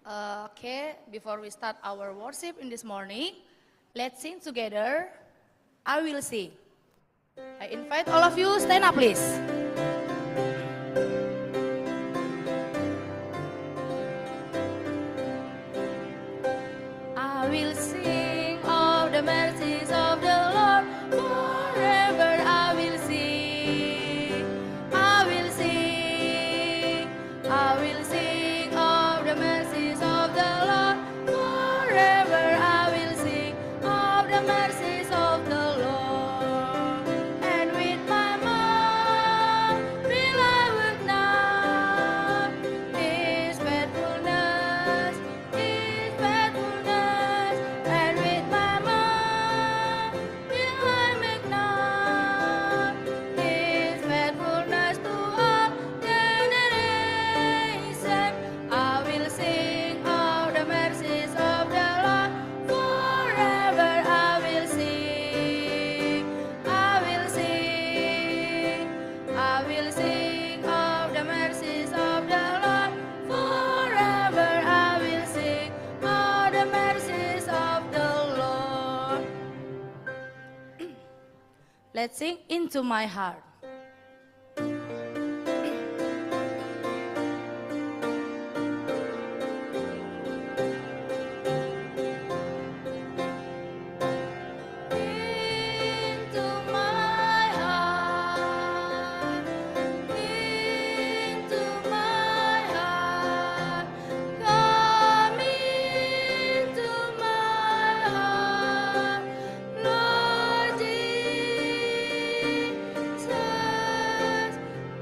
Okay, before we start our worship in this morning, let's sing together. I will sing. I invite all of you, stand up please. I will sing of the mercies of the Lord forever. I will sing. I will sing. I will sing of the mercies of the Lord forever. I will sing of the mercies of the Lord. And with my mouth will I would not His faithfulness, His faithfulness. And with my mouth will I make known His faithfulness to all generations. I will sing of the mercies of the Lord forever. I will sing. I will sing. I will sing of the mercies of the Lord forever. I will sing of the mercies of the Lord. Let's sing Into My Heart. Into my heart, into my heart, come into my heart, Lord Jesus,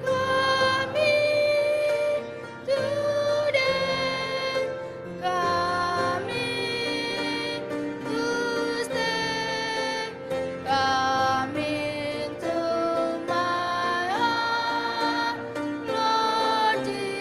come in today, come in to stay, come into my heart, Lord Jesus.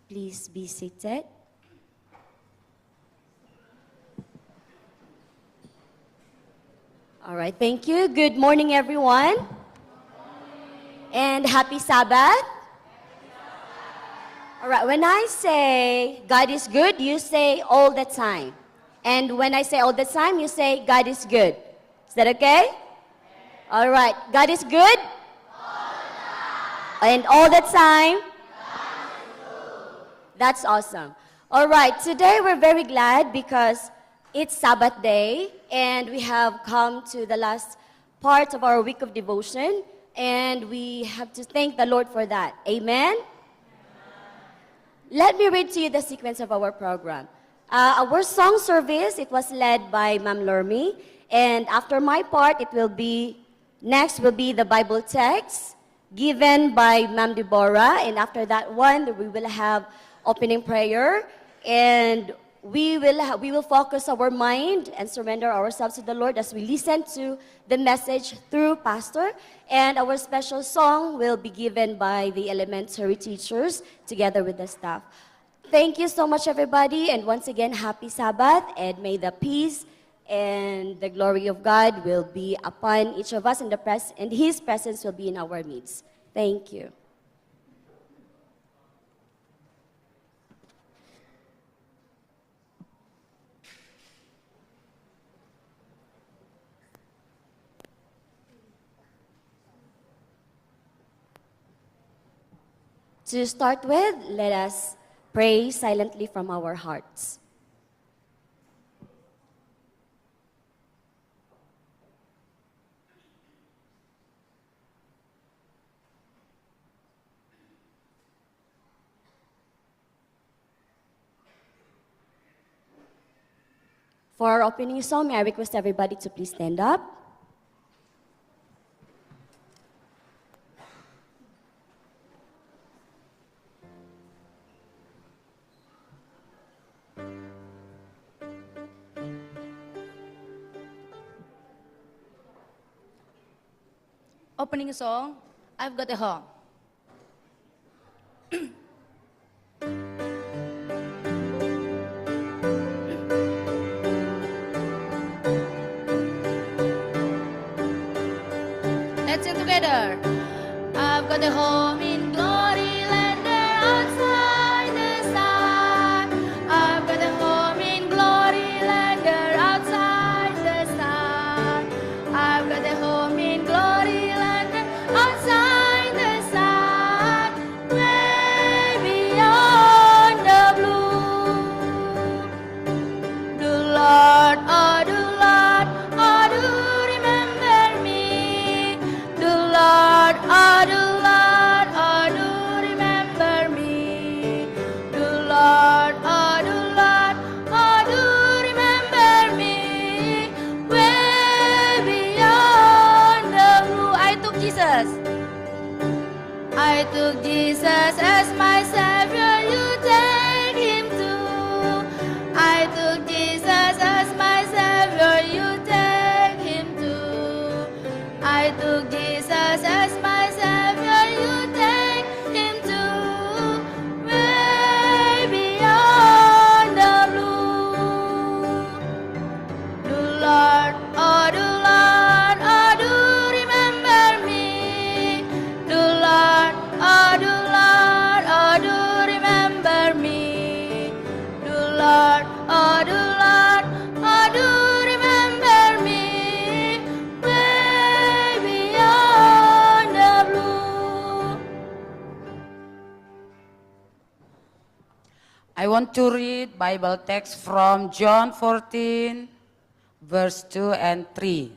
Please be seated. All right, thank you. Good morning, everyone. And happy Sabbath. All right, when I say God is good, you say all the time. And when I say all the time, you say God is good. Is that okay? All right, God is good? And all the time? That's awesome. All right, today we're very glad because it's Sabbath day and we have come to the last part of our week of devotion and we have to thank the Lord for that. Amen? Let me read to you the sequence of our program. Our song service, it was led by Ma'am Lormi, and after my part, next will be the Bible text given by Ma'am Deborah, and after that one, we will have opening prayer, and we will focus our mind and surrender ourselves to the Lord as we listen to the message through Pastor. And our special song will be given by the elementary teachers together with the staff. Thank you so much, everybody. And once again, happy Sabbath. And may the peace and the glory of God will be upon each of us, and His presence will be in our midst. Thank you. To start with, let us pray silently from our hearts. For our opening song, may I request everybody to please stand up. Opening song, I've Got a Home. Let's sing together. I've got a home in glory land there outside the sun. I've got a home in glory land there outside the sun. I've got a home in glory land there outside the sun. Way beyond the blue. The Lord, oh do remember me. The Lord, oh do remember me. The Lord, oh do remember me. Way beyond the blue. I took Jesus. I took Jesus as my Savior, you take him too. I took Jesus as my Savior, you take him too. I took Jesus as my Savior, you take him too. Way beyond the blue. The Lord, oh do remember me. The Lord, oh do remember me. The Lord, oh do remember me. Way beyond the blue. I want to read Bible text from John 14, verse 2 and 3.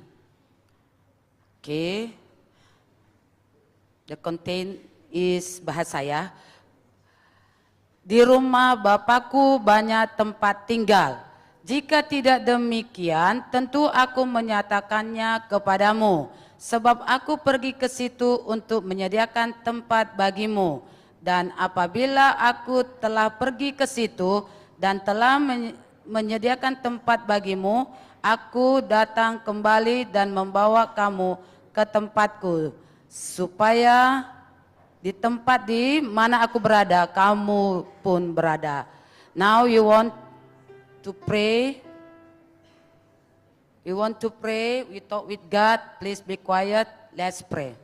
Okay. The content is bahasa saya. Di rumah Bapakku banyak tempat tinggal. Jika tidak demikian, tentu aku menyatakannya kepadamu. Sebab aku pergi ke situ untuk menyediakan tempat bagimu. Dan apabila aku telah pergi ke situ dan telah menyediakan tempat bagimu, aku datang kembali dan membawa kamu ke tempatku, supaya di tempat di mana aku berada, kamu pun berada. Now you want to pray? We want to pray, we talk with God. Please be quiet, let's pray.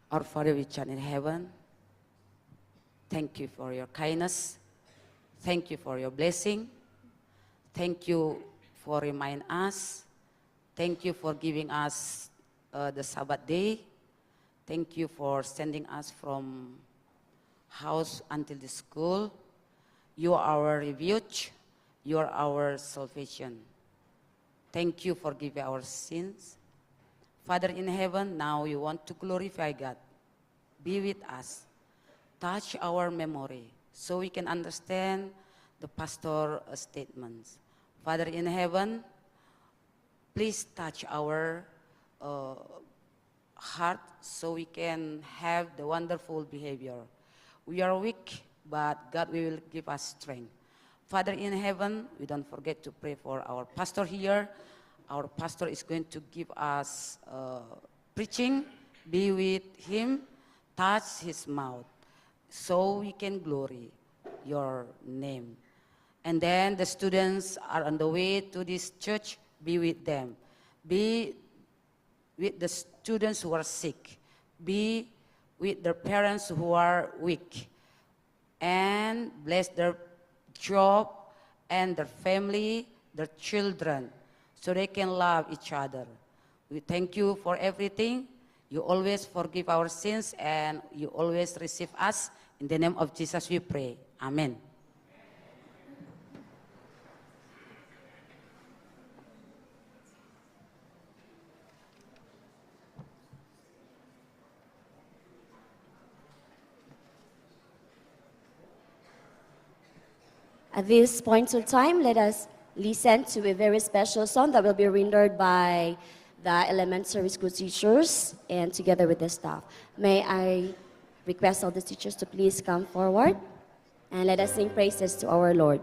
Our Father which art in heaven, thank you for your kindness. Thank you for your blessing. Thank you for reminding us. Thank you for giving us the Sabbath day. Thank you for sending us from house until the school. You are our refuge. You are our salvation. Thank you for giving our sins. Father in heaven, now you want to glorify God. Be with us. Touch our memory so we can understand the pastor statements. Father in heaven, please touch our heart so we can have the wonderful behavior. We are weak, but God will give us strength. Father in heaven, we don't forget to pray for our pastor here. Our pastor is going to give us preaching. Be with him, touch his mouth, so we can glory your name. And then the students are on the way to this church. Be with them. Be with the students who are sick. Be with their parents who are weak. And bless their job and their family, their children, so they can love each other. We thank you for everything. You always forgive our sins and you always receive us. In the name of Jesus we pray. Amen. At this point of time, let us listen to a very special song that will be rendered by the elementary school teachers and together with the staff. May I request all the teachers to please come forward and let us sing praises to our Lord.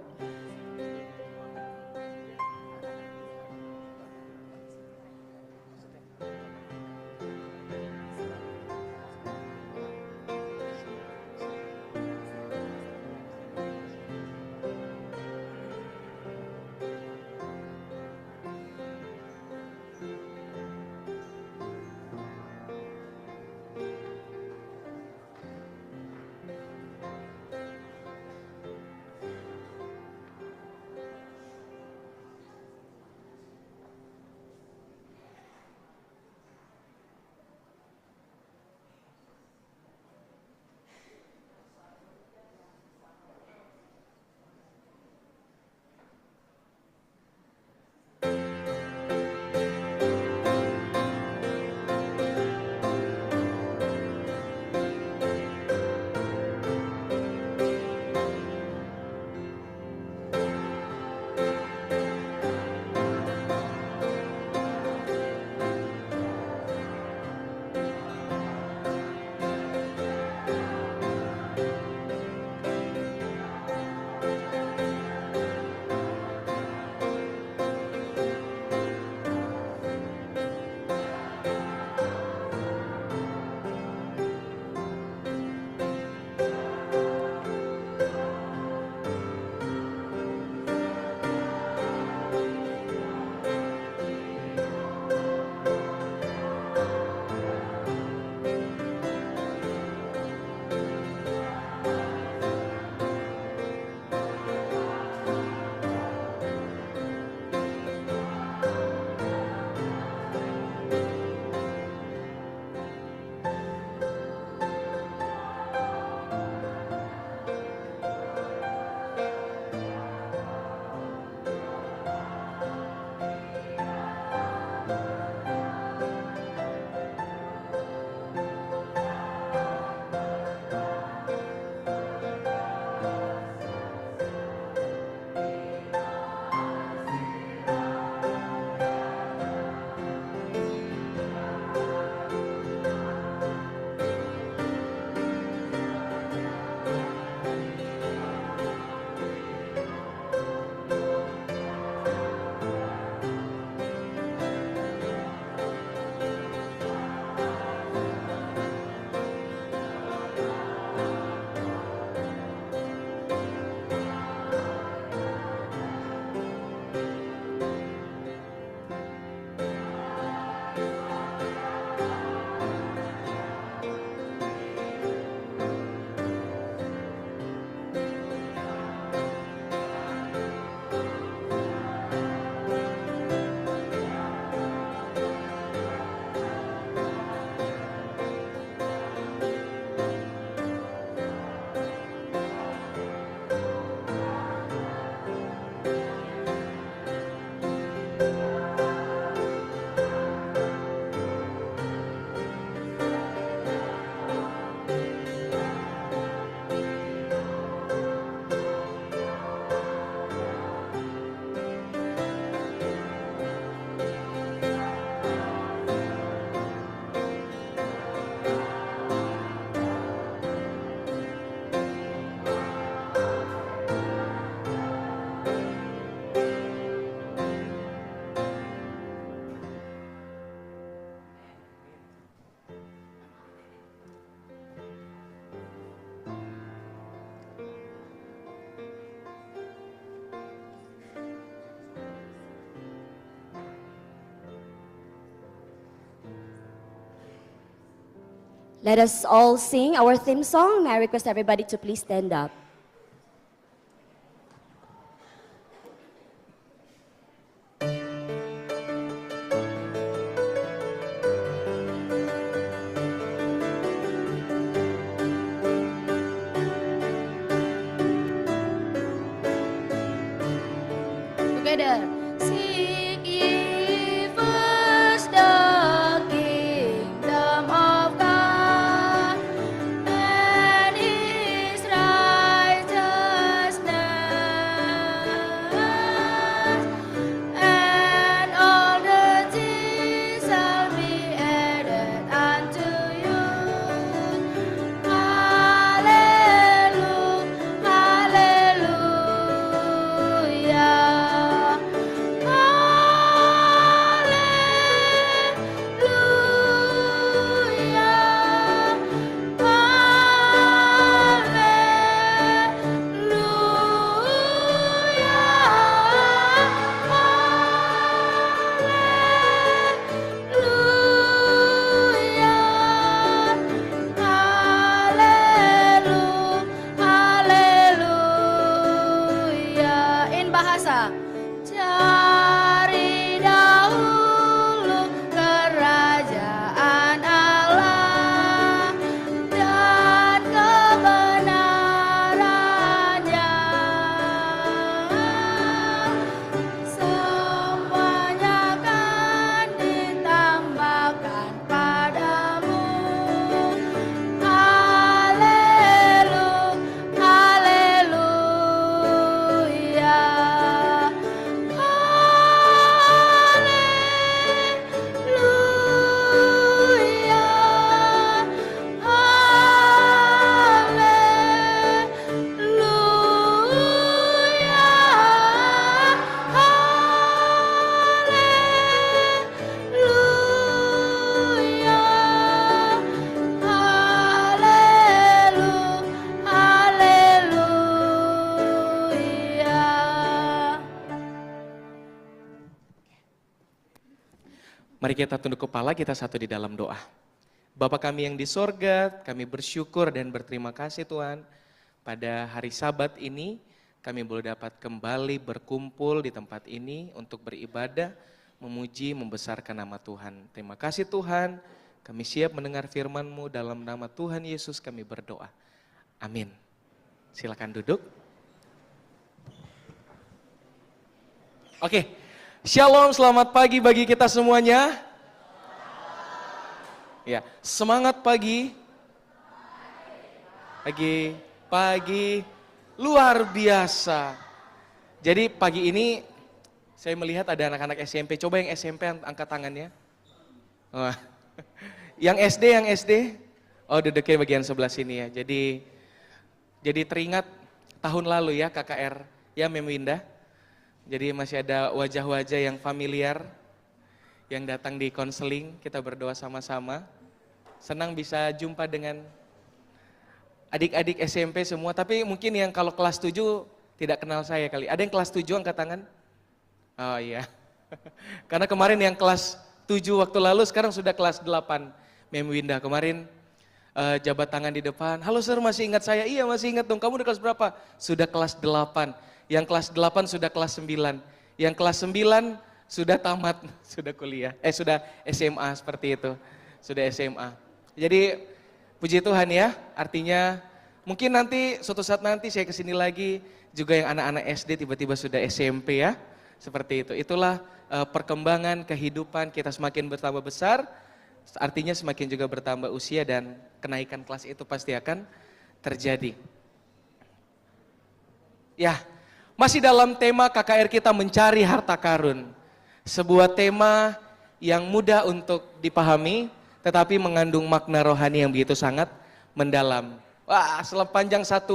Let us all sing our theme song. May I request everybody to please stand up. Together. Seek ye first the kingdom of God and His righteousness, bahasa. Cari dahulu kerajaan Allah dan kebenarannya. Semuanya akan ditambahkan padamu. Haleluya. Mari kita tunduk kepala, kita satu di dalam doa. Bapa kami yang di sorga, kami bersyukur dan berterima kasih Tuhan. Pada hari Sabat ini, kami boleh dapat kembali berkumpul di tempat ini untuk beribadah, memuji, membesarkan nama Tuhan. Terima kasih Tuhan, kami siap mendengar firman-Mu, dalam nama Tuhan Yesus kami berdoa. Amin. Silakan duduk. Oke. Shalom, selamat pagi bagi kita semuanya. Ya, semangat pagi. Pagi luar biasa. Jadi pagi ini saya melihat ada anak-anak SMP. Coba yang SMP angkat tangannya. Oh. Yang SD. Oh, duduknya bagian sebelah sini ya. Jadi teringat tahun lalu ya KKR ya Mem Winda. Jadi masih ada wajah-wajah yang familiar, yang datang di konseling, kita berdoa sama-sama. Senang bisa jumpa dengan adik-adik SMP semua, tapi mungkin yang kalau kelas 7 tidak kenal saya kali. Ada yang kelas 7 angkat tangan? Oh iya, karena kemarin yang kelas 7 waktu lalu, sekarang sudah kelas 8. Mem Winda kemarin jabat tangan di depan, halo sir masih ingat saya? Iya masih ingat dong, kamu udah kelas berapa? Sudah kelas 8. Yang kelas 8 sudah kelas 9, yang kelas 9 sudah tamat, sudah kuliah, sudah SMA seperti itu, sudah SMA. Jadi puji Tuhan ya, artinya mungkin nanti suatu saat nanti saya kesini lagi juga yang anak-anak SD tiba-tiba sudah SMP ya, seperti itu. Itulah perkembangan kehidupan kita semakin bertambah besar, artinya semakin juga bertambah usia dan kenaikan kelas itu pasti akan terjadi. Ya. Masih dalam tema KKR kita mencari harta karun. Sebuah tema yang mudah untuk dipahami, tetapi mengandung makna rohani yang begitu sangat mendalam. Wah, sepanjang 1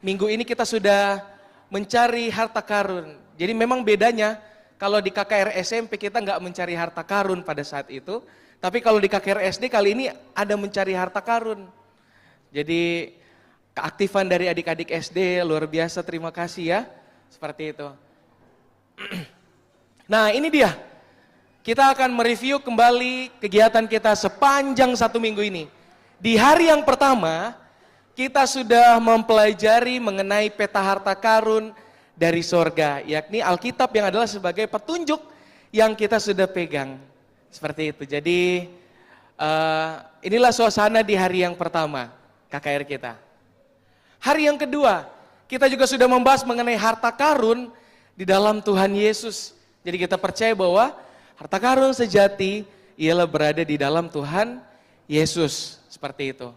minggu ini kita sudah mencari harta karun. Jadi memang bedanya, kalau di KKR SMP kita nggak mencari harta karun pada saat itu, tapi kalau di KKR SD kali ini ada mencari harta karun. Jadi keaktifan dari adik-adik SD luar biasa, terima kasih ya. Seperti itu. Nah ini dia, kita akan mereview kembali kegiatan kita sepanjang 1 minggu ini. Di hari yang pertama, kita sudah mempelajari mengenai peta harta karun dari sorga, yakni Alkitab yang adalah sebagai petunjuk yang kita sudah pegang. Seperti itu, jadi inilah suasana di hari yang pertama KKR kita. Hari yang kedua, kita juga sudah membahas mengenai harta karun di dalam Tuhan Yesus. Jadi kita percaya bahwa harta karun sejati ialah berada di dalam Tuhan Yesus. Seperti itu.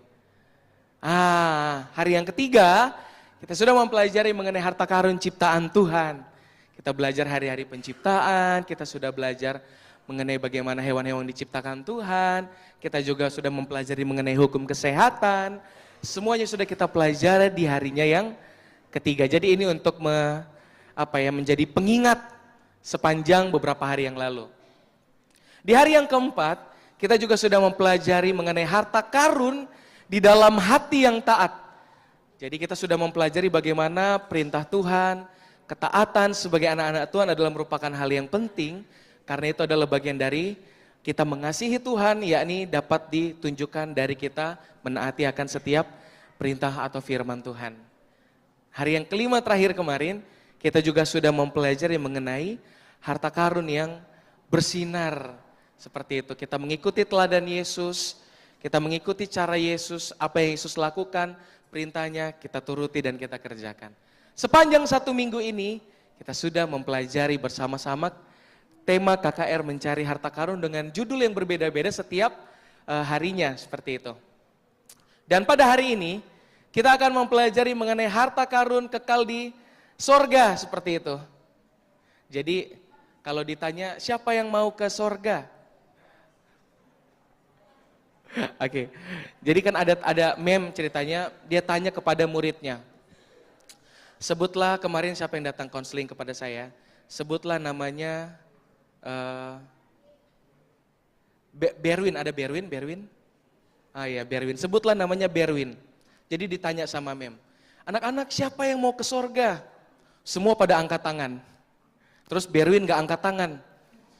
Hari yang ketiga kita sudah mempelajari mengenai harta karun ciptaan Tuhan. Kita belajar hari-hari penciptaan, kita sudah belajar mengenai bagaimana hewan-hewan diciptakan Tuhan. Kita juga sudah mempelajari mengenai hukum kesehatan. Semuanya sudah kita pelajari di harinya yang ketiga. Jadi ini untuk menjadi pengingat sepanjang beberapa hari yang lalu. Di hari yang keempat, kita juga sudah mempelajari mengenai harta karun di dalam hati yang taat. Jadi kita sudah mempelajari bagaimana perintah Tuhan, ketaatan sebagai anak-anak Tuhan adalah merupakan hal yang penting, karena itu adalah bagian dari kita mengasihi Tuhan, yakni dapat ditunjukkan dari kita menaati akan setiap perintah atau firman Tuhan. Hari yang kelima terakhir kemarin, kita juga sudah mempelajari mengenai harta karun yang bersinar seperti itu. Kita mengikuti teladan Yesus, kita mengikuti cara Yesus, apa yang Yesus lakukan, perintahnya kita turuti dan kita kerjakan. Sepanjang 1 minggu ini, kita sudah mempelajari bersama-sama tema KKR mencari harta karun dengan judul yang berbeda-beda setiap harinya seperti itu. Dan pada hari ini, kita akan mempelajari mengenai harta karun kekal di sorga seperti itu. Jadi kalau ditanya siapa yang mau ke sorga? Oke, jadi kan ada meme ceritanya, dia tanya kepada muridnya. Sebutlah kemarin siapa yang datang konseling kepada saya, sebutlah namanya Berwin, ada Berwin? Ah iya, Berwin, sebutlah namanya Berwin. Jadi ditanya sama mem, anak-anak siapa yang mau ke sorga? Semua pada angkat tangan. Terus Berwin gak angkat tangan.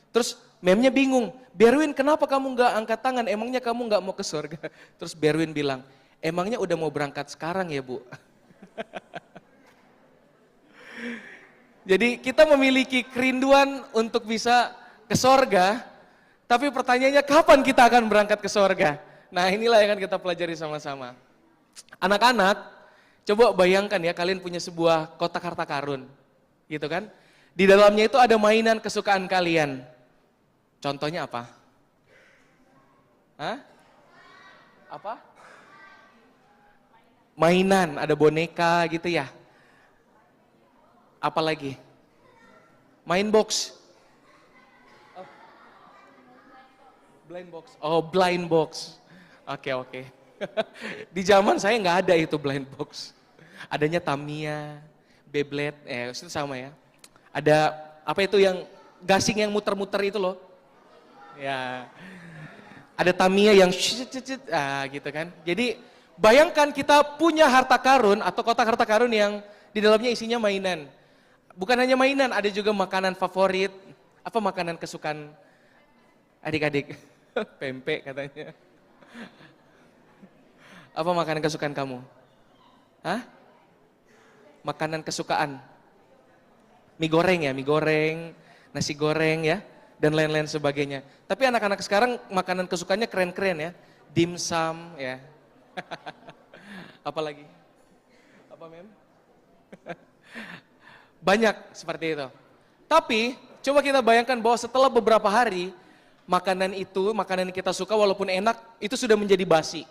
Terus memnya bingung, Berwin kenapa kamu gak angkat tangan? Emangnya kamu gak mau ke sorga? Terus Berwin bilang, emangnya udah mau berangkat sekarang ya Bu? Jadi kita memiliki kerinduan untuk bisa ke sorga, tapi pertanyaannya kapan kita akan berangkat ke sorga? Nah inilah yang akan kita pelajari sama-sama. Anak-anak, coba bayangkan ya kalian punya sebuah kotak harta karun, gitu kan? Di dalamnya itu ada mainan kesukaan kalian. Contohnya apa? Hah? Apa? Mainan, ada boneka gitu ya. Apalagi? Main box. Blind box. Oh, blind box. Oke. Di zaman saya nggak ada itu blind box. Adanya Tamiya, Beyblade, itu sama ya. Ada apa itu yang gasing yang muter-muter itu loh. Ya. Ada Tamiya yang gitu kan. Jadi bayangkan kita punya harta karun atau kotak harta karun yang di dalamnya isinya mainan. Bukan hanya mainan, ada juga makanan favorit. Apa makanan kesukaan adik-adik? Pempek katanya. Apa makanan kesukaan kamu? Hah? Makanan kesukaan? Mie goreng ya, mie goreng, nasi goreng ya, dan lain-lain sebagainya. Tapi anak-anak sekarang makanan kesukaannya keren-keren ya. Dimsum ya. Apa lagi? Apa mem? Banyak seperti itu. Tapi coba kita bayangkan bahwa setelah beberapa hari, makanan yang kita suka walaupun enak, itu sudah menjadi basi.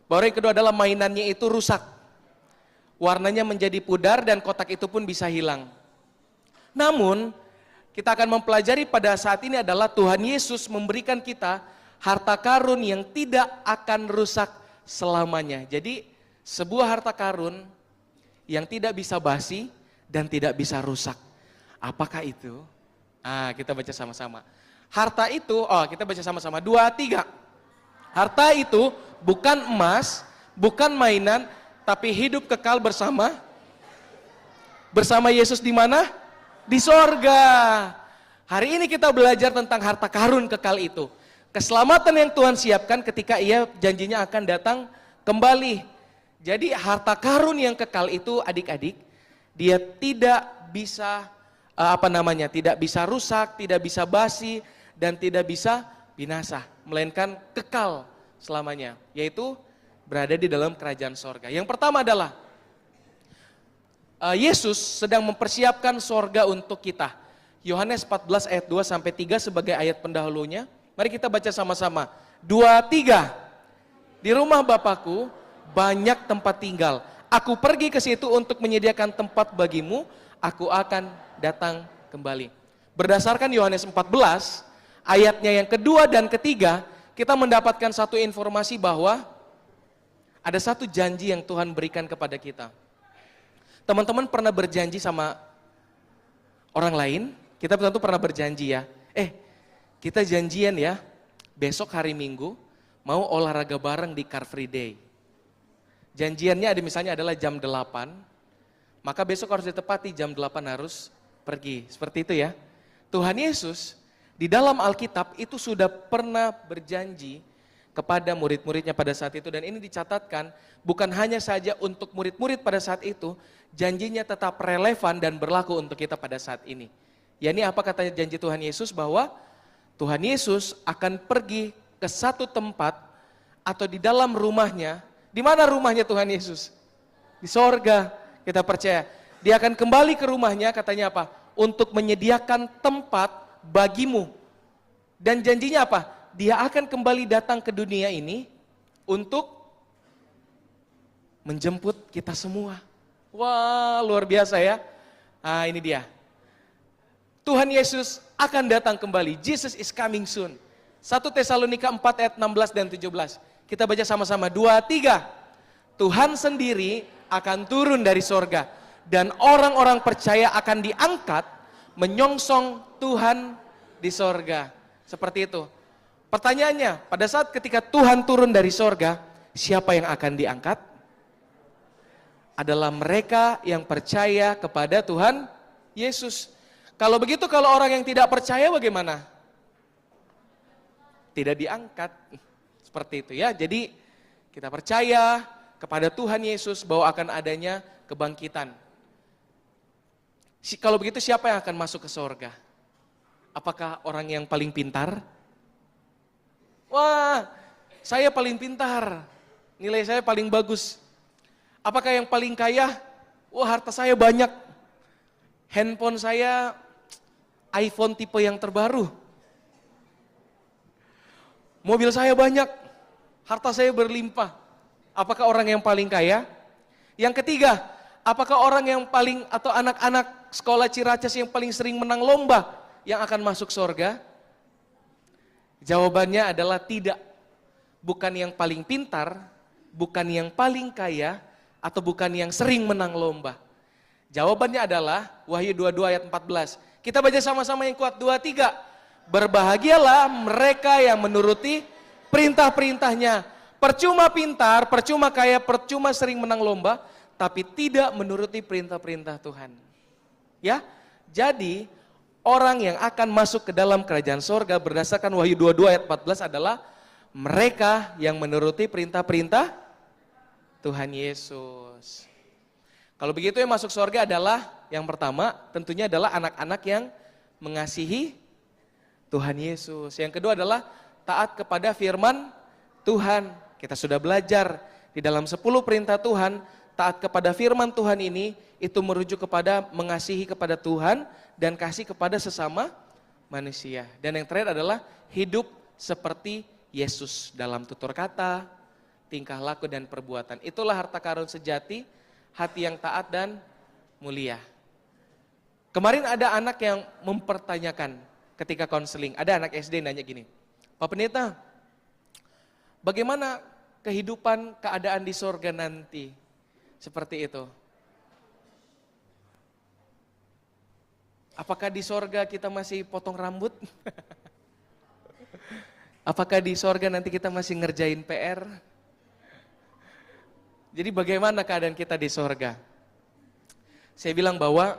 Baru yang kedua adalah mainannya itu rusak. Warnanya menjadi pudar dan kotak itu pun bisa hilang. Namun, kita akan mempelajari pada saat ini adalah Tuhan Yesus memberikan kita harta karun yang tidak akan rusak selamanya. Jadi, sebuah harta karun yang tidak bisa basi dan tidak bisa rusak. Apakah itu? Kita baca sama-sama. Harta itu, kita baca sama-sama. 2, 3. Harta itu bukan emas, bukan mainan, tapi hidup kekal bersama Yesus di mana? Di sorga. Hari ini kita belajar tentang harta karun kekal itu. Keselamatan yang Tuhan siapkan ketika Ia janjinya akan datang kembali. Jadi harta karun yang kekal itu adik-adik, dia tidak bisa tidak bisa rusak, tidak bisa basi, dan tidak bisa binasa, melainkan kekal selamanya, yaitu berada di dalam kerajaan sorga. Yang pertama adalah Yesus sedang mempersiapkan sorga untuk kita. Yohanes 14 ayat 2 sampai 3 sebagai ayat pendahulunya. Mari kita baca sama-sama. 2, 3. Di rumah Bapakku banyak tempat tinggal. Aku pergi ke situ untuk menyediakan tempat bagimu. Aku akan datang kembali. Berdasarkan Yohanes 14 ayatnya yang kedua dan ketiga, kita mendapatkan satu informasi bahwa ada satu janji yang Tuhan berikan kepada kita. Teman-teman pernah berjanji sama orang lain? Kita tentu pernah berjanji ya. Kita janjian ya, besok hari Minggu mau olahraga bareng di Car Free Day. Janjiannya misalnya adalah jam 8, maka besok harus ditepati jam 8 harus pergi. Seperti itu ya. Tuhan Yesus di dalam Alkitab itu sudah pernah berjanji kepada murid-muridnya pada saat itu. Dan ini dicatatkan bukan hanya saja untuk murid-murid pada saat itu, janjinya tetap relevan dan berlaku untuk kita pada saat ini. Ya, ini apa katanya janji Tuhan Yesus, bahwa Tuhan Yesus akan pergi ke satu tempat atau di dalam rumahnya. Di mana rumahnya Tuhan Yesus? Di sorga, kita percaya. Dia akan kembali ke rumahnya, katanya apa? Untuk menyediakan tempat bagimu. Dan janjinya apa? Dia akan kembali datang ke dunia ini untuk menjemput kita semua. Wah, luar biasa ya. Nah, ini dia. Tuhan Yesus akan datang kembali. Jesus is coming soon. 1 Tesalonika 4 ayat 16 dan 17. Kita baca sama-sama. 2, 3. Tuhan sendiri akan turun dari sorga. Dan orang-orang percaya akan diangkat menyongsong Tuhan di sorga. Seperti itu. Pertanyaannya, pada saat ketika Tuhan turun dari sorga, siapa yang akan diangkat? Adalah mereka yang percaya kepada Tuhan Yesus. Kalau begitu, kalau orang yang tidak percaya bagaimana? Tidak diangkat. Seperti itu ya. Jadi kita percaya kepada Tuhan Yesus bahwa akan adanya kebangkitan. Kalau begitu, siapa yang akan masuk ke sorga? Apakah orang yang paling pintar? Wah, saya paling pintar, nilai saya paling bagus. Apakah yang paling kaya? Wah, harta saya banyak. Handphone saya iPhone tipe yang terbaru. Mobil saya banyak, harta saya berlimpah. Apakah orang yang paling kaya? Yang ketiga, apakah orang yang paling atau anak-anak sekolah Ciracas yang paling sering menang lomba yang akan masuk sorga? Jawabannya adalah tidak. Bukan yang paling pintar, bukan yang paling kaya, atau bukan yang sering menang lomba. Jawabannya adalah Wahyu 22 ayat 14. Kita baca sama-sama yang kuat, 2, 3. Berbahagialah mereka yang menuruti perintah-perintahnya. Percuma pintar, percuma kaya, percuma sering menang lomba, tapi tidak menuruti perintah-perintah Tuhan. Ya, jadi orang yang akan masuk ke dalam kerajaan sorga berdasarkan Wahyu 22 ayat 14 adalah mereka yang menuruti perintah-perintah Tuhan Yesus. Kalau begitu yang masuk sorga adalah yang pertama tentunya adalah anak-anak yang mengasihi Tuhan Yesus. Yang kedua adalah taat kepada firman Tuhan. Kita sudah belajar di dalam 10 perintah Tuhan, taat kepada firman Tuhan ini itu merujuk kepada mengasihi kepada Tuhan dan kasih kepada sesama manusia. Dan yang terakhir adalah hidup seperti Yesus dalam tutur kata, tingkah laku dan perbuatan. Itulah harta karun sejati, hati yang taat dan mulia. Kemarin ada anak yang mempertanyakan ketika konseling, ada anak SD nanya gini, Pak Pendeta, bagaimana kehidupan keadaan di sorga nanti? Seperti itu. Apakah di sorga kita masih potong rambut? Apakah di sorga nanti kita masih ngerjain PR? Jadi bagaimana keadaan kita di sorga? Saya bilang bahwa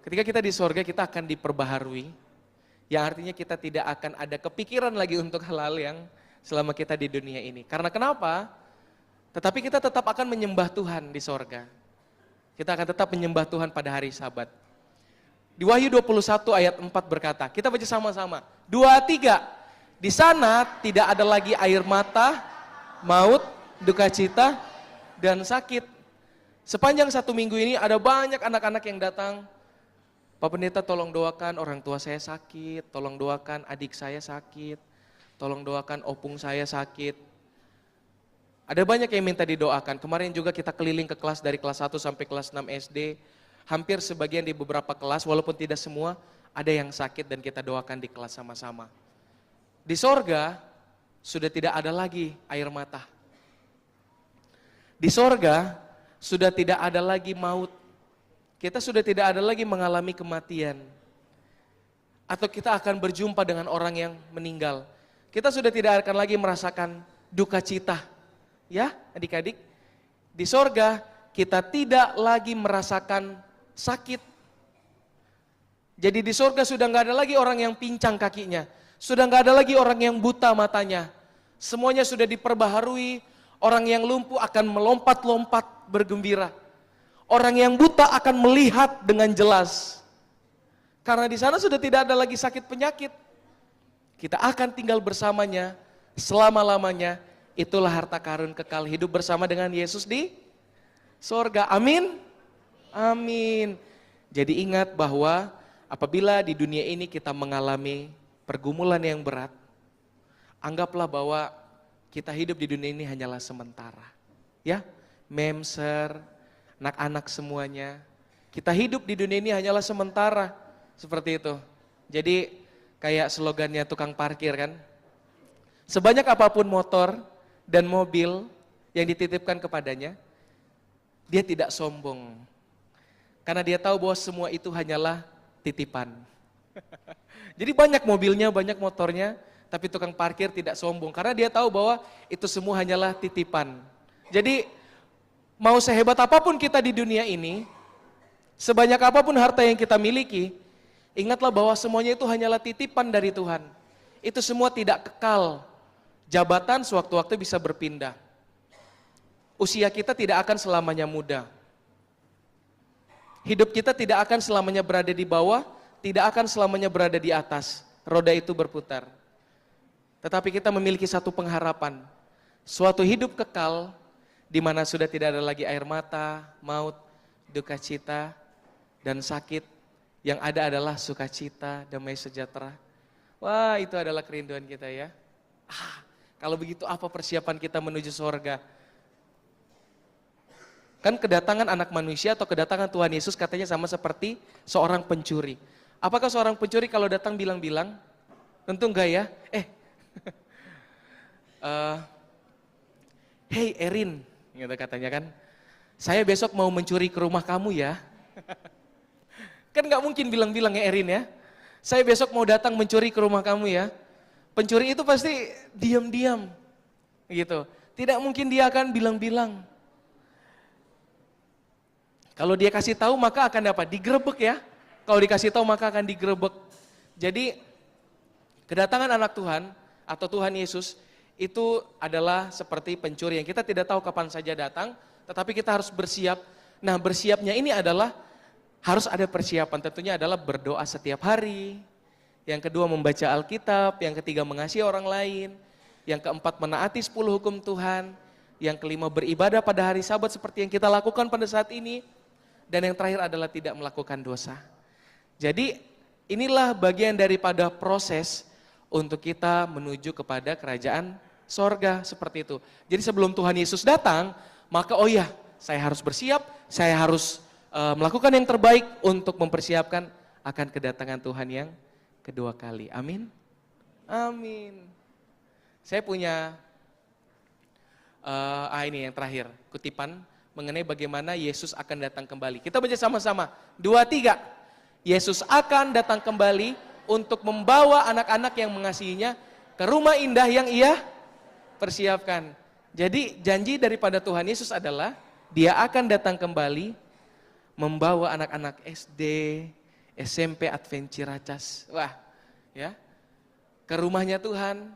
ketika kita di sorga kita akan diperbaharui, yang artinya kita tidak akan ada kepikiran lagi untuk hal-hal yang selama kita di dunia ini. Karena kenapa? Tetapi kita tetap akan menyembah Tuhan di sorga. Kita akan tetap menyembah Tuhan pada hari Sabat. Di Wahyu 21 ayat 4 berkata, kita baca sama-sama, 2, 3, di sana tidak ada lagi air mata, maut, duka cita, dan sakit. Sepanjang 1 minggu ini ada banyak anak-anak yang datang, Pak Pendeta tolong doakan orang tua saya sakit, tolong doakan adik saya sakit, tolong doakan opung saya sakit. Ada banyak yang minta didoakan, kemarin juga kita keliling ke kelas dari kelas 1 sampai kelas 6 SD, hampir sebagian di beberapa kelas, walaupun tidak semua, ada yang sakit dan kita doakan di kelas sama-sama. Di sorga, sudah tidak ada lagi air mata. Di sorga, sudah tidak ada lagi maut. Kita sudah tidak ada lagi mengalami kematian. Atau kita akan berjumpa dengan orang yang meninggal. Kita sudah tidak akan lagi merasakan duka cita. Ya, adik-adik, di sorga kita tidak lagi merasakan sakit. Jadi di sorga sudah nggak ada lagi orang yang pincang kakinya, sudah nggak ada lagi orang yang buta matanya, Semuanya sudah diperbaharui. Orang yang lumpuh akan melompat-lompat bergembira. Orang yang buta akan melihat dengan jelas. Karena di sana sudah tidak ada lagi sakit penyakit. Kita akan tinggal bersamanya selama-lamanya. Itulah harta karun kekal, hidup bersama dengan Yesus di sorga. Amin. Amin. Jadi ingat bahwa apabila di dunia ini kita mengalami pergumulan yang berat, anggaplah bahwa kita hidup di dunia ini hanyalah sementara. Ya, memser, anak-anak semuanya. Kita hidup di dunia ini hanyalah sementara. Seperti itu. Jadi kayak slogannya tukang parkir kan. Sebanyak apapun motor dan mobil yang dititipkan kepadanya, dia tidak sombong. Karena dia tahu bahwa semua itu hanyalah titipan. Jadi banyak mobilnya, banyak motornya, tapi tukang parkir tidak sombong. Karena dia tahu bahwa itu semua hanyalah titipan. Jadi mau sehebat apapun kita di dunia ini, sebanyak apapun harta yang kita miliki, ingatlah bahwa semuanya itu hanyalah titipan dari Tuhan. Itu semua tidak kekal. Jabatan sewaktu-waktu bisa berpindah. Usia kita tidak akan selamanya muda. Hidup kita tidak akan selamanya berada di bawah, tidak akan selamanya berada di atas. Roda itu berputar. Tetapi kita memiliki satu pengharapan. Suatu hidup kekal di mana sudah tidak ada lagi air mata, maut, duka cita, dan sakit. Yang ada adalah sukacita, damai sejahtera. Wah, itu adalah kerinduan kita ya. Kalau begitu apa persiapan kita menuju surga? Kan kedatangan anak manusia atau kedatangan Tuhan Yesus katanya sama seperti seorang pencuri. Apakah seorang pencuri kalau datang bilang-bilang? Tentu enggak ya. Hey Erin, gitu katanya kan. Saya besok mau mencuri ke rumah kamu ya. Kan nggak mungkin bilang-bilang ya Erin ya. Saya besok mau datang mencuri ke rumah kamu ya. Pencuri itu pasti diam-diam gitu. Tidak mungkin dia akan bilang-bilang. Kalau dia kasih tahu maka akan apa? Digerebek ya. Kalau dikasih tahu maka akan digerebek. Jadi kedatangan anak Tuhan atau Tuhan Yesus itu adalah seperti pencuri yang kita tidak tahu kapan saja datang, tetapi kita harus bersiap. Nah, bersiapnya ini adalah harus ada persiapan, tentunya adalah berdoa setiap hari. Yang kedua membaca Alkitab, yang ketiga mengasihi orang lain, yang keempat menaati 10 hukum Tuhan, yang kelima beribadah pada hari Sabat seperti yang kita lakukan pada saat ini, dan yang terakhir adalah tidak melakukan dosa. Jadi inilah bagian daripada proses untuk kita menuju kepada kerajaan sorga seperti itu. Jadi sebelum Tuhan Yesus datang, maka oh ya, saya harus bersiap, saya harus melakukan yang terbaik untuk mempersiapkan akan kedatangan Tuhan yang kedua kali. Amin. Amin. Saya punya ini yang terakhir, kutipan mengenai bagaimana Yesus akan datang kembali. Kita baca sama-sama. 2, 3. Yesus akan datang kembali untuk membawa anak-anak yang mengasihinya ke rumah indah yang ia persiapkan. Jadi janji daripada Tuhan Yesus adalah dia akan datang kembali membawa anak-anak SD, SMP, Advent Ciracas. Wah, ya. Ke rumahnya Tuhan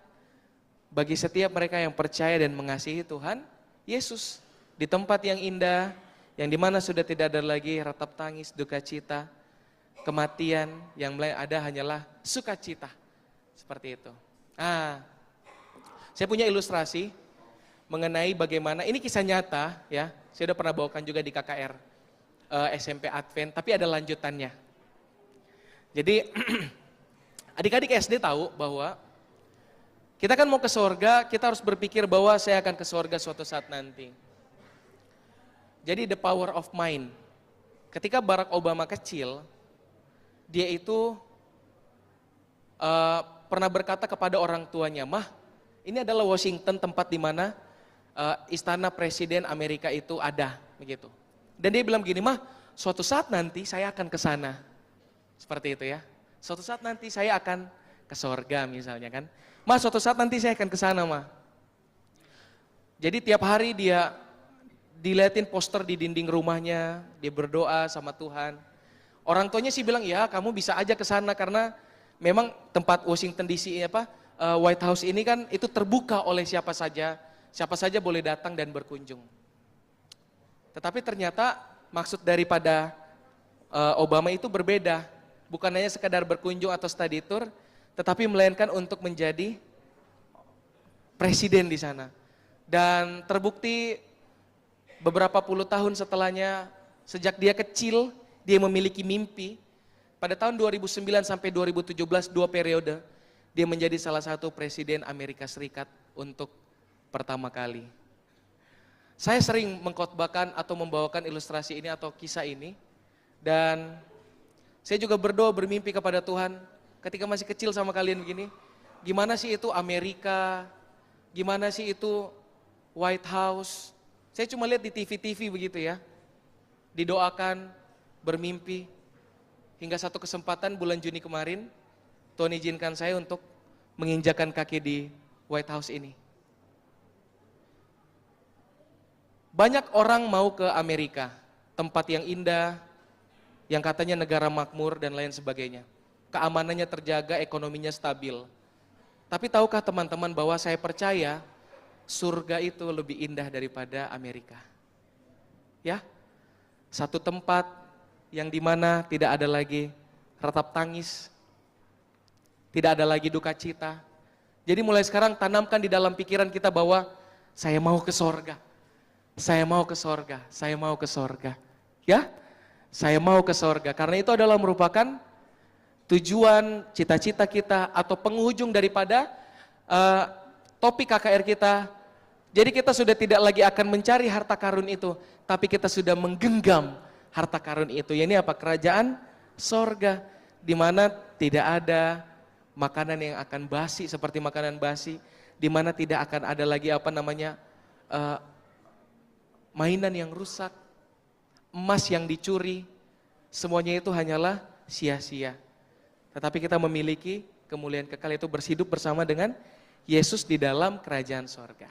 bagi setiap mereka yang percaya dan mengasihi Tuhan Yesus. Di tempat yang indah, yang dimana sudah tidak ada lagi ratap tangis, duka cita, kematian, yang ada hanyalah sukacita. Seperti itu. Saya punya ilustrasi mengenai bagaimana, ini kisah nyata ya, saya sudah pernah bawakan juga di KKR SMP Advent, tapi ada lanjutannya. Jadi adik-adik SD tahu bahwa kita kan mau ke surga, kita harus berpikir bahwa saya akan ke surga suatu saat nanti. Jadi the power of mind. Ketika Barack Obama kecil, dia itu pernah berkata kepada orang tuanya, "Mah, ini adalah Washington, tempat di mana istana presiden Amerika itu ada." Begitu. Dan dia bilang begini, "Mah, suatu saat nanti saya akan ke sana." Seperti itu ya. Suatu saat nanti saya akan ke surga misalnya kan. "Mah, suatu saat nanti saya akan ke sana, Mah." Jadi tiap hari dia dilihatin poster di dinding rumahnya, dia berdoa sama Tuhan. Orang tuanya sih bilang, "Ya, kamu bisa aja ke sana karena memang tempat Washington DC White House ini kan itu terbuka oleh siapa saja boleh datang dan berkunjung. Tetapi ternyata maksud daripada Obama itu berbeda, bukan hanya sekadar berkunjung atau study tour, tetapi melainkan untuk menjadi presiden di sana. Dan terbukti beberapa puluh tahun setelahnya, sejak dia kecil, dia memiliki mimpi. Pada tahun 2009 sampai 2017, 2 periode, dia menjadi salah satu presiden Amerika Serikat untuk pertama kali. Saya sering mengkhotbahkan atau membawakan ilustrasi ini atau kisah ini, dan saya juga berdoa bermimpi kepada Tuhan ketika masih kecil sama kalian begini, gimana sih itu Amerika, gimana sih itu White House. Saya cuma lihat di TV-TV begitu ya, didoakan, bermimpi, hingga satu kesempatan bulan Juni kemarin, Tuhan izinkan saya untuk menginjakan kaki di White House ini. Banyak orang mau ke Amerika, tempat yang indah, yang katanya negara makmur dan lain sebagainya. Keamanannya terjaga, ekonominya stabil. Tapi tahukah teman-teman bahwa saya percaya surga itu lebih indah daripada Amerika. Ya, satu tempat yang dimana tidak ada lagi ratap tangis, tidak ada lagi duka cita. Jadi mulai sekarang tanamkan di dalam pikiran kita bahwa saya mau ke sorga. Saya mau ke sorga, saya mau ke sorga. Ya, saya mau ke sorga. Karena itu adalah merupakan tujuan, cita-cita kita atau penghujung daripada topik KKR kita. Jadi kita sudah tidak lagi akan mencari harta karun itu, tapi kita sudah menggenggam harta karun itu. Ya, ini apa? Kerajaan sorga, di mana tidak ada makanan yang akan basi seperti makanan basi, di mana tidak akan ada lagi mainan yang rusak, emas yang dicuri, semuanya itu hanyalah sia-sia. Tetapi kita memiliki kemuliaan kekal, itu berhidup bersama dengan Yesus di dalam kerajaan sorga.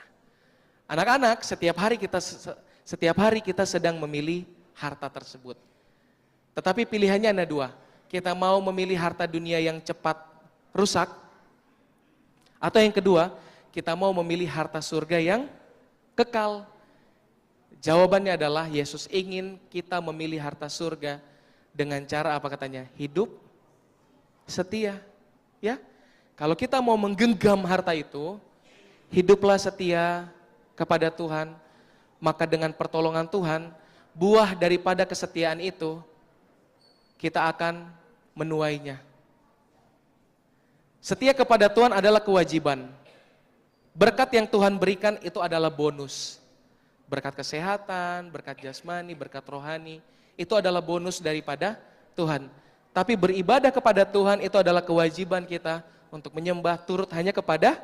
Anak-anak, setiap hari kita sedang memilih harta tersebut. Tetapi pilihannya ada 2. Kita mau memilih harta dunia yang cepat rusak, atau yang kedua, kita mau memilih harta surga yang kekal. Jawabannya adalah Yesus ingin kita memilih harta surga dengan cara apa katanya? Hidup setia. Ya, kalau kita mau menggenggam harta itu, hiduplah setia kepada Tuhan, maka dengan pertolongan Tuhan, buah daripada kesetiaan itu, kita akan menuainya. Setia kepada Tuhan adalah kewajiban. Berkat yang Tuhan berikan itu adalah bonus. Berkat kesehatan, berkat jasmani, berkat rohani, itu adalah bonus daripada Tuhan. Tapi beribadah kepada Tuhan itu adalah kewajiban kita untuk menyembah turut hanya kepada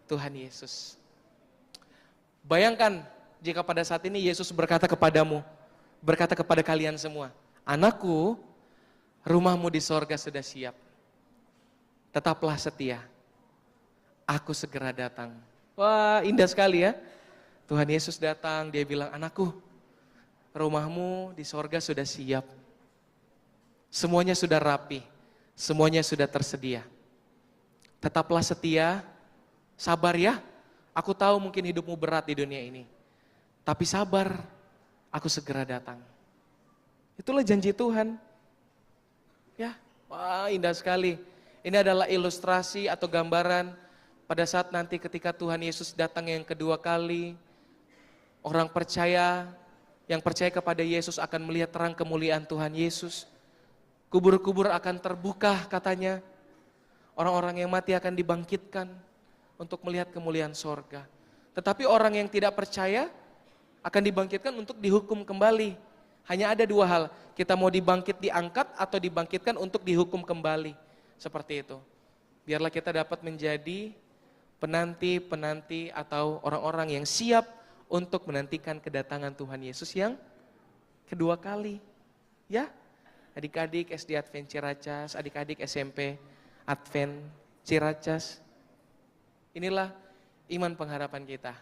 Tuhan Yesus. Bayangkan jika pada saat ini Yesus berkata kepadamu, berkata kepada kalian semua, anakku, rumahmu di sorga sudah siap. Tetaplah setia, aku segera datang. Wah, indah sekali ya. Tuhan Yesus datang, dia bilang, anakku, rumahmu di sorga sudah siap. Semuanya sudah rapi, semuanya sudah tersedia. Tetaplah setia, sabar ya. Aku tahu mungkin hidupmu berat di dunia ini. Tapi sabar, aku segera datang. Itulah janji Tuhan. Ya, wah indah sekali. Ini adalah ilustrasi atau gambaran pada saat nanti ketika Tuhan Yesus datang yang kedua kali. Orang percaya, yang percaya kepada Yesus akan melihat terang kemuliaan Tuhan Yesus. Kubur-kubur akan terbuka katanya. Orang-orang yang mati akan dibangkitkan untuk melihat kemuliaan sorga. Tetapi orang yang tidak percaya akan dibangkitkan untuk dihukum kembali. Hanya ada 2 hal, kita mau dibangkit diangkat atau dibangkitkan untuk dihukum kembali. Seperti itu. Biarlah kita dapat menjadi penanti-penanti atau orang-orang yang siap untuk menantikan kedatangan Tuhan Yesus yang kedua kali. Ya, adik-adik SD Advent Ciracas, adik-adik SMP Advent Ciracas. Inilah iman pengharapan kita.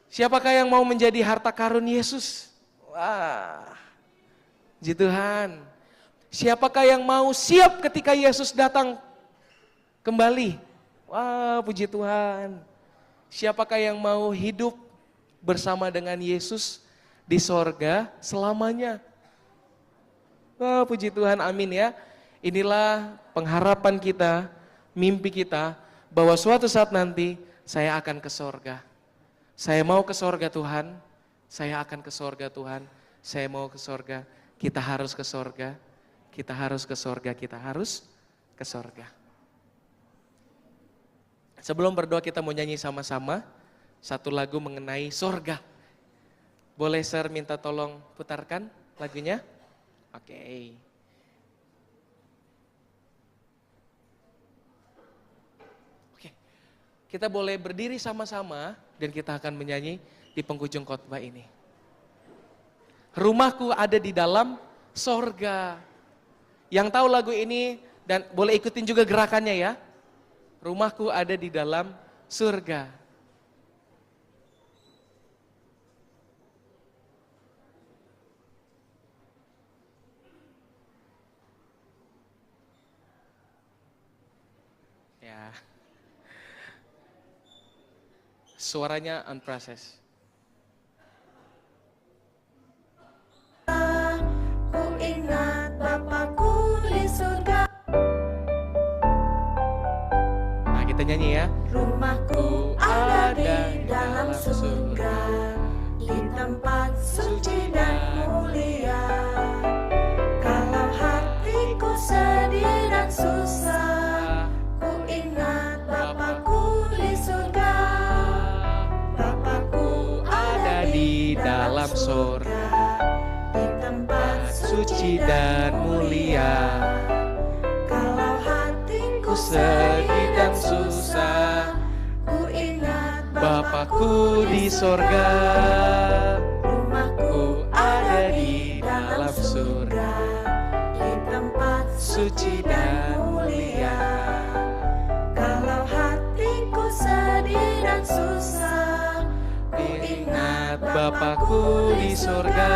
Siapakah yang mau menjadi harta karun Yesus? Wah, puji Tuhan. Siapakah yang mau siap ketika Yesus datang kembali? Wah, puji Tuhan. Siapakah yang mau hidup bersama dengan Yesus di sorga selamanya? Wah, puji Tuhan, amin ya. Inilah pengharapan kita, mimpi kita, bahwa suatu saat nanti saya akan ke sorga. Saya mau ke sorga Tuhan, saya akan ke sorga Tuhan, saya mau ke sorga, kita harus ke sorga, kita harus ke sorga, kita harus ke sorga. Sebelum berdoa kita mau nyanyi sama-sama satu lagu mengenai sorga. Boleh Sir minta tolong putarkan lagunya? Oke. Oke. Kita boleh berdiri sama-sama dan kita akan menyanyi di penghujung khotbah ini. Rumahku ada di dalam sorga. Yang tahu lagu ini dan boleh ikutin juga gerakannya ya. Rumahku ada di dalam surga. Ya. Suaranya unprocessed. Ku ingat Bapakku di surga. Nah, kita nyanyi ya. Rumahku ada di dalam surga, di tempat suci dan mulia. Kalau hatiku sedih dan susah, ku ingat Bapakku di surga. Bapakku Ada di dalam surga, di tempat suci dan mulia. Kalau hatiku Sedih dan susah, ku ingat Bapakku di sorga. Rumahku Ada di dalam surga, di tempat suci dan mulia. Kalau hatiku sedih dan susah, ku Ingat Bapakku di sorga.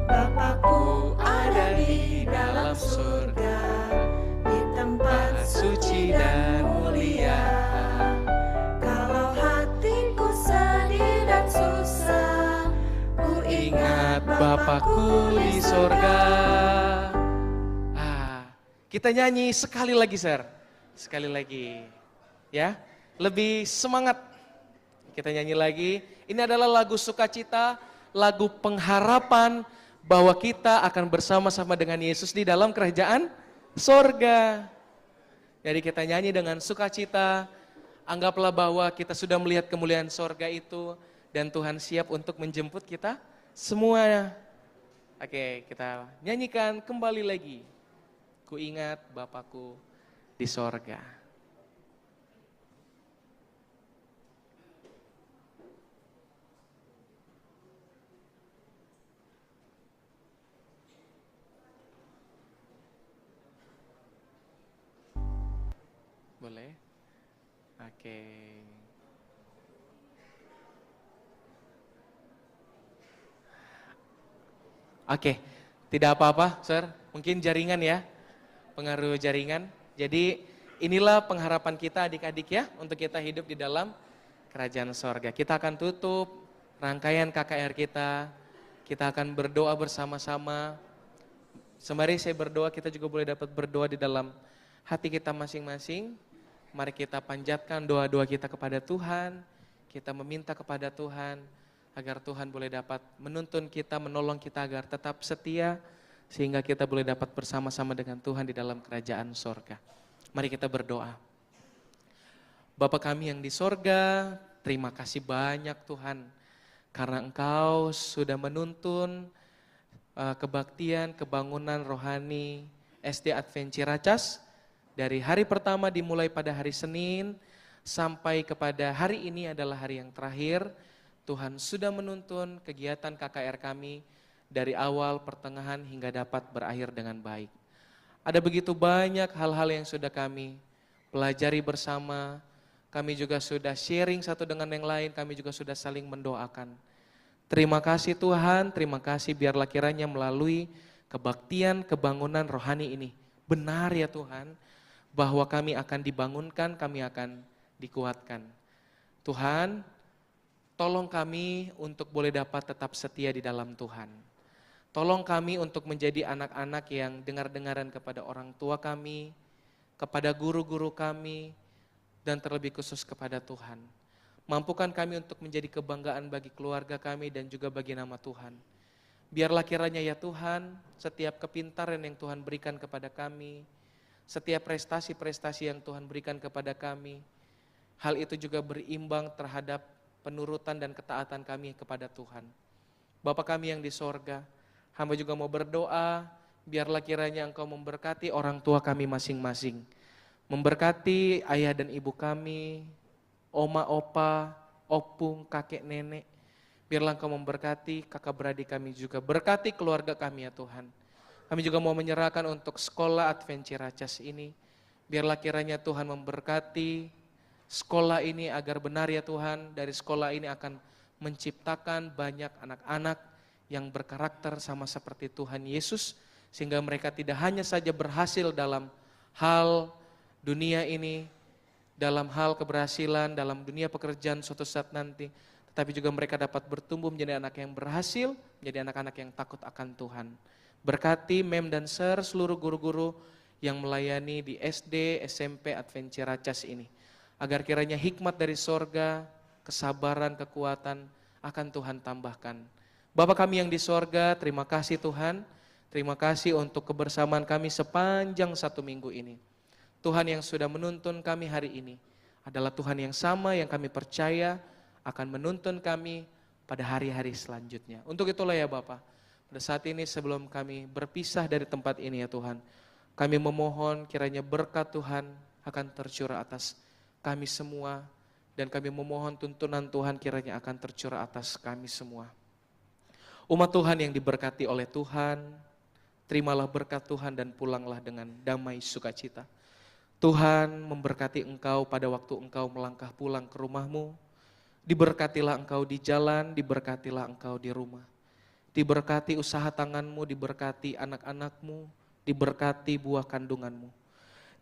Bapakku Ada di dalam surga, di tempat suci dan mulia. Kalau hatiku sedih dan susah, ku Ingat Bapakku di sorga. Kita nyanyi sekali lagi, Sir. Sekali lagi. Ya, lebih semangat. Kita nyanyi lagi. Ini adalah lagu sukacita, lagu pengharapan bahwa kita akan bersama-sama dengan Yesus di dalam kerajaan sorga. Jadi kita nyanyi dengan sukacita, anggaplah bahwa kita sudah melihat kemuliaan sorga itu dan Tuhan siap untuk menjemput kita semua. Oke, kita nyanyikan kembali lagi. Ku ingat Bapakku di sorga. Boleh? Oke. Oke, tidak apa-apa, Sir. Mungkin jaringan ya, pengaruh jaringan. Jadi inilah pengharapan kita adik-adik ya, untuk kita hidup di dalam kerajaan sorga. Kita akan tutup rangkaian KKR kita. Kita akan berdoa bersama-sama. Sembari saya berdoa, kita juga boleh dapat berdoa di dalam hati kita masing-masing. Mari kita panjatkan doa-doa kita kepada Tuhan. Kita meminta kepada Tuhan agar Tuhan boleh dapat menuntun kita, menolong kita agar tetap setia. Sehingga kita boleh dapat bersama-sama dengan Tuhan di dalam kerajaan sorga. Mari kita berdoa. Bapa kami yang di sorga, terima kasih banyak Tuhan. Karena Engkau sudah menuntun kebaktian, kebangunan rohani SD Advent Ciracas. Dari hari pertama dimulai pada hari Senin sampai kepada hari ini adalah hari yang terakhir. Tuhan sudah menuntun kegiatan KKR kami dari awal, pertengahan hingga dapat berakhir dengan baik. Ada begitu banyak hal-hal yang sudah kami pelajari bersama. Kami juga sudah sharing satu dengan yang lain, kami juga sudah saling mendoakan. Terima kasih Tuhan, terima kasih biarlah kiranya melalui kebaktian, kebangunan rohani ini. Benar ya Tuhan, bahwa kami akan dibangunkan, kami akan dikuatkan. Tuhan, tolong kami untuk boleh dapat tetap setia di dalam Tuhan. Tolong kami untuk menjadi anak-anak yang dengar-dengaran kepada orang tua kami, kepada guru-guru kami, dan terlebih khusus kepada Tuhan. Mampukan kami untuk menjadi kebanggaan bagi keluarga kami dan juga bagi nama Tuhan. Biarlah kiranya ya Tuhan, setiap kepintaran yang Tuhan berikan kepada kami, setiap prestasi-prestasi yang Tuhan berikan kepada kami, hal itu juga berimbang terhadap penurutan dan ketaatan kami kepada Tuhan. Bapa kami yang di sorga, hamba juga mau berdoa, biarlah kiranya Engkau memberkati orang tua kami masing-masing. Memberkati ayah dan ibu kami, oma, opa, opung, kakek, nenek. Biarlah Engkau memberkati kakak beradik kami juga. Berkati keluarga kami ya Tuhan. Kami juga mau menyerahkan untuk sekolah Advent Ciracas ini. Biarlah kiranya Tuhan memberkati sekolah ini agar benar ya Tuhan. Dari sekolah ini akan menciptakan banyak anak-anak yang berkarakter sama seperti Tuhan Yesus. Sehingga mereka tidak hanya saja berhasil dalam hal dunia ini, dalam hal keberhasilan, dalam dunia pekerjaan suatu saat nanti, tetapi juga mereka dapat bertumbuh menjadi anak yang berhasil, menjadi anak-anak yang takut akan Tuhan. Berkati Mem dan Ser, seluruh guru-guru yang melayani di SD, SMP, Advent Ciracas ini. Agar kiranya hikmat dari sorga, kesabaran, kekuatan akan Tuhan tambahkan. Bapa kami yang di sorga, terima kasih Tuhan. Terima kasih untuk kebersamaan kami sepanjang 1 minggu ini. Tuhan yang sudah menuntun kami hari ini adalah Tuhan yang sama yang kami percaya akan menuntun kami pada hari-hari selanjutnya. Untuk itulah ya Bapa, pada saat ini sebelum kami berpisah dari tempat ini ya Tuhan, kami memohon kiranya berkat Tuhan akan tercurah atas kami semua, dan kami memohon tuntunan Tuhan kiranya akan tercurah atas kami semua. Umat Tuhan yang diberkati oleh Tuhan, terimalah berkat Tuhan dan pulanglah dengan damai sukacita. Tuhan memberkati engkau pada waktu engkau melangkah pulang ke rumahmu. Diberkatilah engkau di jalan, diberkatilah engkau di rumah. Diberkati usaha tanganmu, diberkati anak-anakmu, diberkati buah kandunganmu.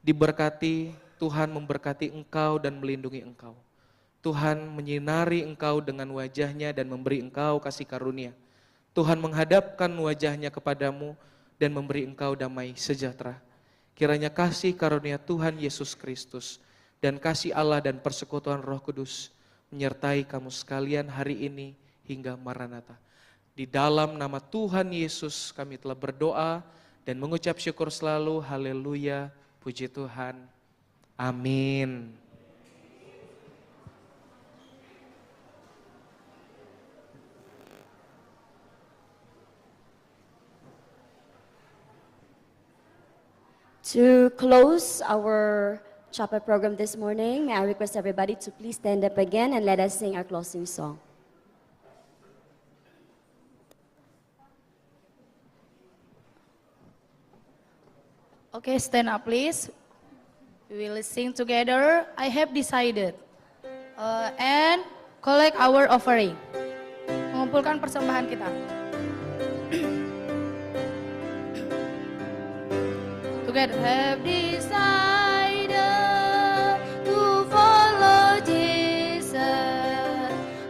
Diberkati Tuhan memberkati engkau dan melindungi engkau. Tuhan menyinari engkau dengan wajahnya dan memberi engkau kasih karunia. Tuhan menghadapkan wajahnya kepadamu dan memberi engkau damai sejahtera. Kiranya kasih karunia Tuhan Yesus Kristus dan kasih Allah dan persekutuan Roh Kudus menyertai kamu sekalian hari ini hingga Maranatha. Di dalam nama Tuhan Yesus kami telah berdoa dan mengucap syukur selalu. Haleluya, puji Tuhan. Amin. To close our chapel program this morning, may I request everybody to please stand up again and let us sing our closing song. Okay, stand up please. We will sing together, I have decided. And collect our offering. Mengumpulkan persembahan kita. Together, have decided to follow Jesus.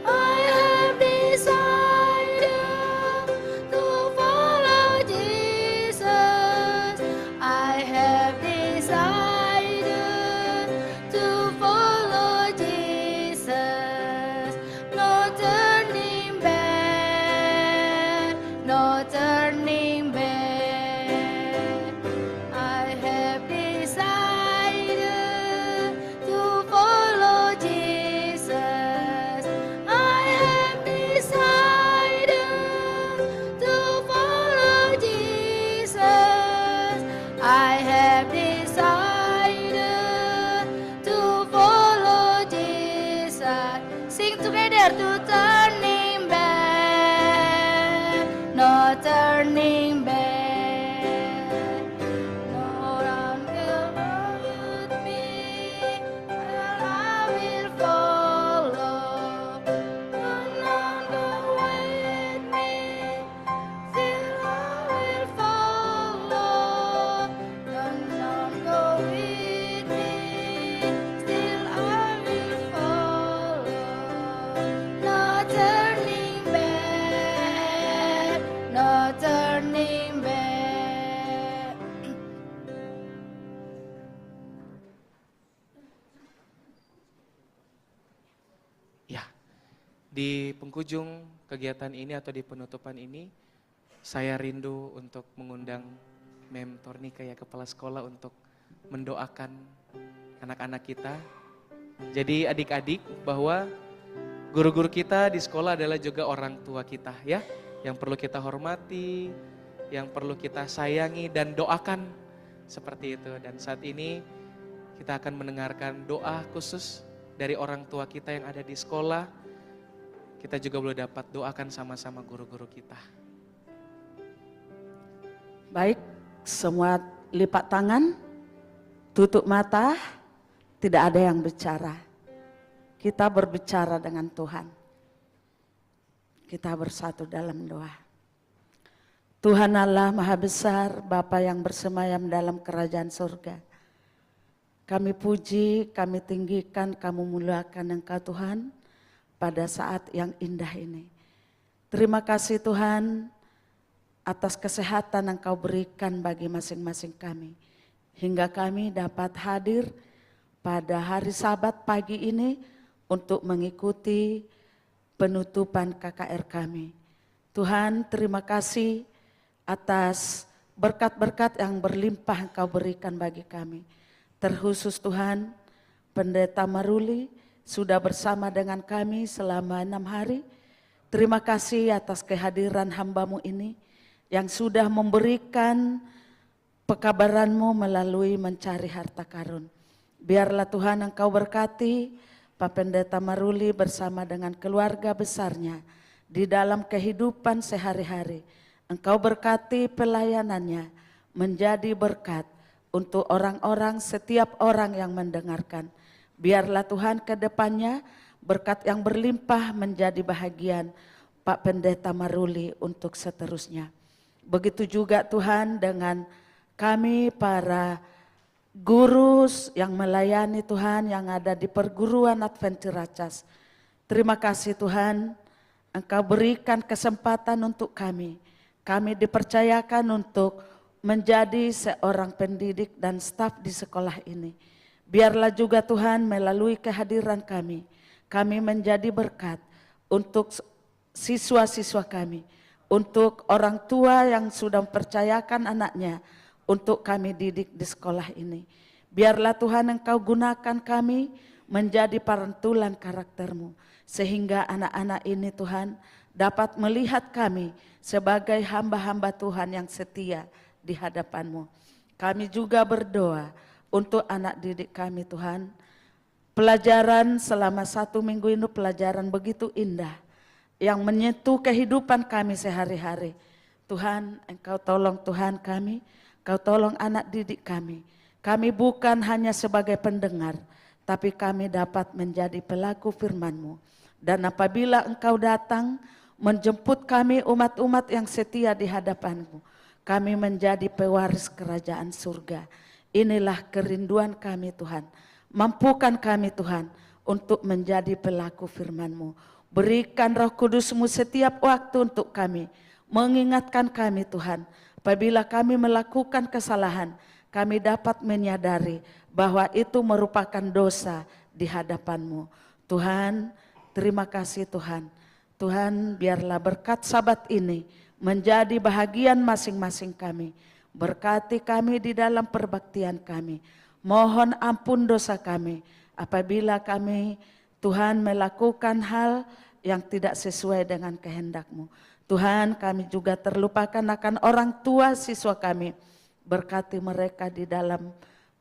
I have decided to follow Jesus. I have decided to follow Jesus. No turning back, no turning back. I have decided to follow Jesus. I have decided to follow Jesus. I have decided to follow Jesus. Sing together, to turning back, no turning back. No one will go with me, and I will follow. No one go with me, still I will follow. No one go di penghujung kegiatan ini atau di penutupan ini, saya rindu untuk mengundang Mem Tornika ya, Kepala Sekolah, untuk mendoakan anak-anak kita. Jadi adik-adik, bahwa guru-guru kita di sekolah adalah juga orang tua kita ya, yang perlu kita hormati, yang perlu kita sayangi dan doakan seperti itu. Dan saat ini kita akan mendengarkan doa khusus dari orang tua kita yang ada di sekolah. Kita juga boleh dapat doakan sama-sama guru-guru kita. Baik, semua lipat tangan, tutup mata, tidak ada yang bicara. Kita berbicara dengan Tuhan. Kita bersatu dalam doa. Tuhan Allah Maha Besar, Bapa yang bersemayam dalam kerajaan surga. Kami puji, kami tinggikan, kami muliakan Engkau Tuhan pada saat yang indah ini. Terima kasih Tuhan atas kesehatan Engkau berikan bagi masing-masing kami. Hingga kami dapat hadir pada hari Sabat pagi ini untuk mengikuti penutupan KKR kami. Tuhan, terima kasih atas berkat-berkat yang berlimpah Engkau berikan bagi kami. Terkhusus Tuhan, Pendeta Maruli sudah bersama dengan kami selama 6 hari. Terima kasih atas kehadiran hamba-Mu ini yang sudah memberikan pekabaran-Mu melalui mencari harta karun. Biarlah Tuhan Engkau berkati Pak Pendeta Maruli bersama dengan keluarga besarnya di dalam kehidupan sehari-hari. Engkau berkati pelayanannya menjadi berkat untuk orang-orang, setiap orang yang mendengarkan. Biarlah Tuhan ke depannya berkat yang berlimpah menjadi bahagian Pak Pendeta Maruli untuk seterusnya. Begitu juga Tuhan dengan kami para guru yang melayani Tuhan yang ada di perguruan Advent Ciracas. Terima kasih Tuhan, Engkau berikan kesempatan untuk kami. Kami dipercayakan untuk menjadi seorang pendidik dan staf di sekolah ini. Biarlah juga Tuhan melalui kehadiran kami menjadi berkat untuk siswa-siswa kami, untuk orang tua yang sudah mempercayakan anaknya, untuk kami didik di sekolah ini. Biarlah Tuhan Engkau gunakan kami menjadi parantulan karakter-Mu. Sehingga anak-anak ini Tuhan dapat melihat kami sebagai hamba-hamba Tuhan yang setia di hadapan-Mu. Kami juga berdoa untuk anak didik kami Tuhan. Pelajaran selama 1 minggu ini pelajaran begitu indah yang menyentuh kehidupan kami sehari-hari. Tuhan, Engkau tolong Tuhan kami. Kau tolong anak didik kami. Kami bukan hanya sebagai pendengar, tapi kami dapat menjadi pelaku firman-Mu. Dan apabila Engkau datang menjemput kami umat-umat yang setia di hadapan-Mu, kami menjadi pewaris kerajaan surga. Inilah kerinduan kami Tuhan. Mampukan kami Tuhan untuk menjadi pelaku firman-Mu. Berikan Roh Kudus-Mu setiap waktu untuk kami. Mengingatkan kami Tuhan. Apabila kami melakukan kesalahan, kami dapat menyadari bahwa itu merupakan dosa di hadapan-Mu. Tuhan, terima kasih Tuhan. Tuhan, biarlah berkat Sabat ini menjadi bahagian masing-masing kami. Berkati kami di dalam perbaktian kami. Mohon ampun dosa kami apabila kami, Tuhan, melakukan hal yang tidak sesuai dengan kehendak-Mu. Tuhan, kami juga terlupakan akan orang tua siswa kami. Berkati mereka di dalam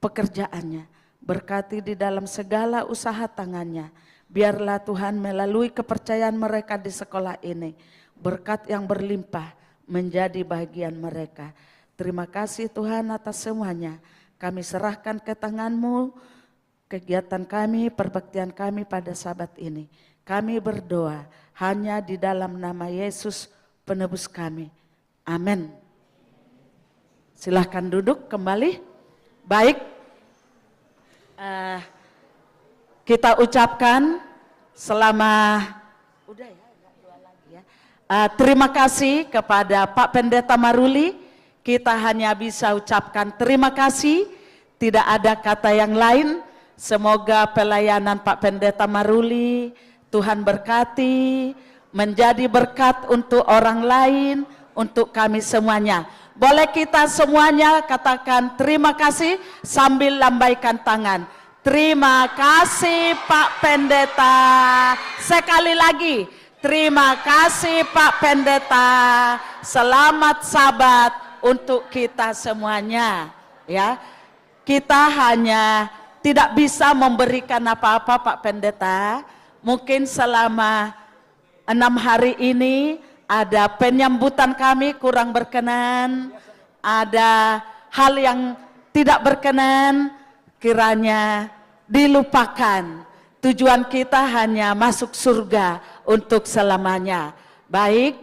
pekerjaannya. Berkati di dalam segala usaha tangannya. Biarlah Tuhan melalui kepercayaan mereka di sekolah ini. Berkat yang berlimpah menjadi bagian mereka. Terima kasih Tuhan atas semuanya. Kami serahkan ke tangan-Mu kegiatan kami, perbaktian kami pada Sabat ini. Kami berdoa hanya di dalam nama Yesus penebus kami. Amin. Silahkan duduk kembali. Baik, kita ucapkan terima kasih kepada Pak Pendeta Maruli. Kita hanya bisa ucapkan terima kasih, tidak ada kata yang lain. Semoga pelayanan Pak Pendeta Maruli Tuhan berkati, menjadi berkat untuk orang lain, untuk kami semuanya. Boleh kita semuanya katakan terima kasih sambil lambaikan tangan. Terima kasih Pak Pendeta. Sekali lagi, terima kasih Pak Pendeta. Selamat Sabat untuk kita semuanya. Ya, kita hanya tidak bisa memberikan apa-apa Pak Pendeta. Mungkin selama 6 hari ini ada penyambutan kami kurang berkenan, ada hal yang tidak berkenan, kiranya dilupakan. Tujuan kita hanya masuk surga untuk selamanya. Baik,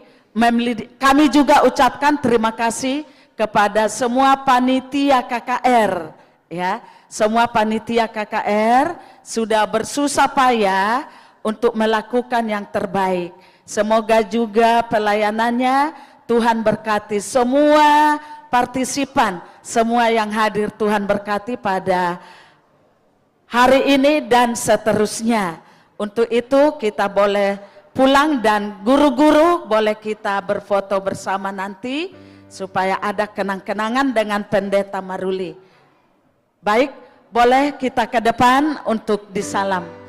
kami juga ucapkan terima kasih kepada semua panitia KKR, ya, semua panitia KKR sudah bersusah payah untuk melakukan yang terbaik. Semoga juga pelayanannya Tuhan berkati semua partisipan, semua yang hadir Tuhan berkati pada hari ini dan seterusnya. Untuk itu kita boleh pulang dan guru-guru boleh kita berfoto bersama nanti supaya ada kenang-kenangan dengan Pendeta Maruli. Baik, boleh kita ke depan untuk disalam.